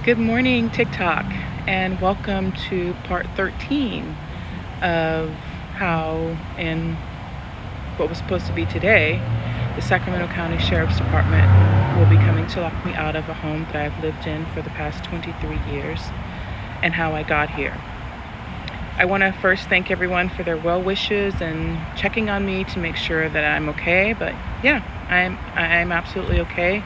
Good morning, TikTok, and welcome to part 13 of how, in what was supposed to be today, the Sacramento County Sheriff's Department will be coming to lock me out of a home that I've lived in for the past 23 years, and how I got here. I want to first thank everyone for their well wishes and checking on me to make sure that I'm okay, but yeah, I'm absolutely okay.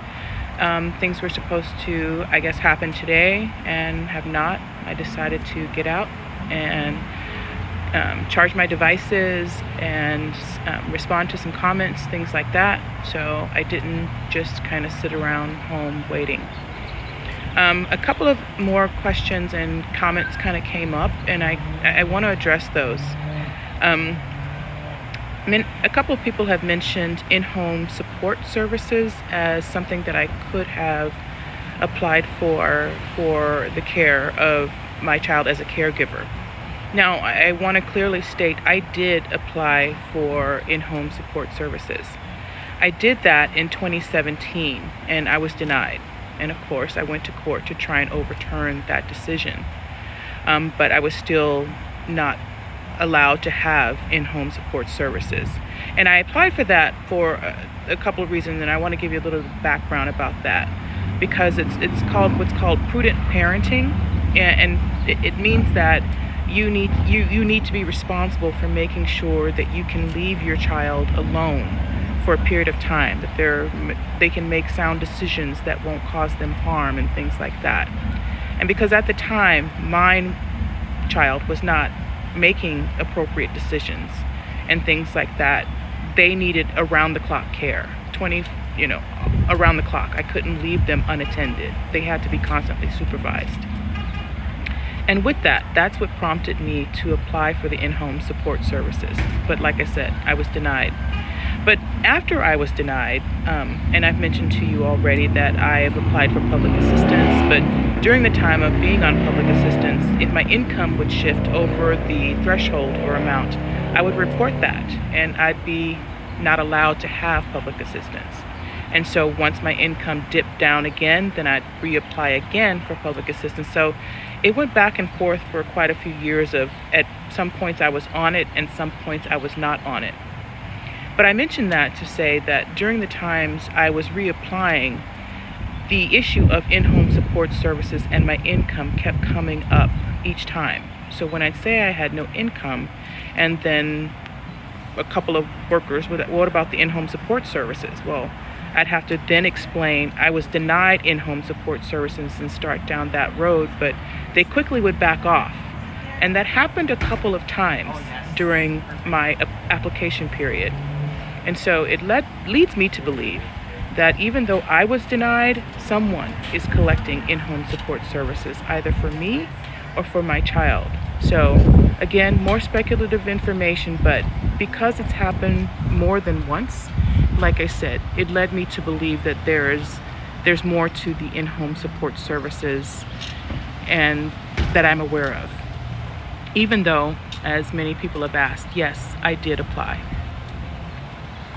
Things were supposed to, I guess, happen today and have not. I decided to get out and charge my devices and respond to some comments, things like that. So I didn't just kind of sit around home waiting. A couple of more questions and comments kind of came up, and I want to address those. A couple of people have mentioned in-home support services as something that I could have applied for the care of my child as a caregiver. Now, I want to clearly state I did apply for in-home support services. I did that in 2017, and I was denied. And of course, I went to court to try and overturn that decision. But I was still not allowed to have in-home support services. And I applied for that for a couple of reasons, and I want to give you a little background about that, because it's called what's called prudent parenting, and it means that you need to be responsible for making sure that you can leave your child alone for a period of time, that they can make sound decisions that won't cause them harm and things like that. And because at the time my child was not making appropriate decisions and things like that, they needed around the clock care, around the clock. I couldn't leave them unattended. They had to be constantly supervised. And with that, that's what prompted me to apply for the in-home support services. But like I said, I was denied. But after I was denied, and I've mentioned to you already that I have applied for public assistance, but during the time of being on public assistance, if my income would shift over the threshold or amount, I would report that, and I'd be not allowed to have public assistance. And so once my income dipped down again, then I'd reapply again for public assistance. So it went back and forth for quite a few years at some points I was on it and some points I was not on it. But I mentioned that to say that during the times I was reapplying, the issue of in-home support services and my income kept coming up each time. So when I'd say I had no income, and then a couple of workers would, what about the in-home support services? Well, I'd have to then explain I was denied in-home support services and start down that road, but they quickly would back off. And that happened a couple of times during my application period. And so it leads me to believe that even though I was denied, someone is collecting in-home support services, either for me or for my child. So again, more speculative information, but because it's happened more than once, like I said, it led me to believe that there's more to the in-home support services and that I'm aware of. Even though, as many people have asked, yes, I did apply.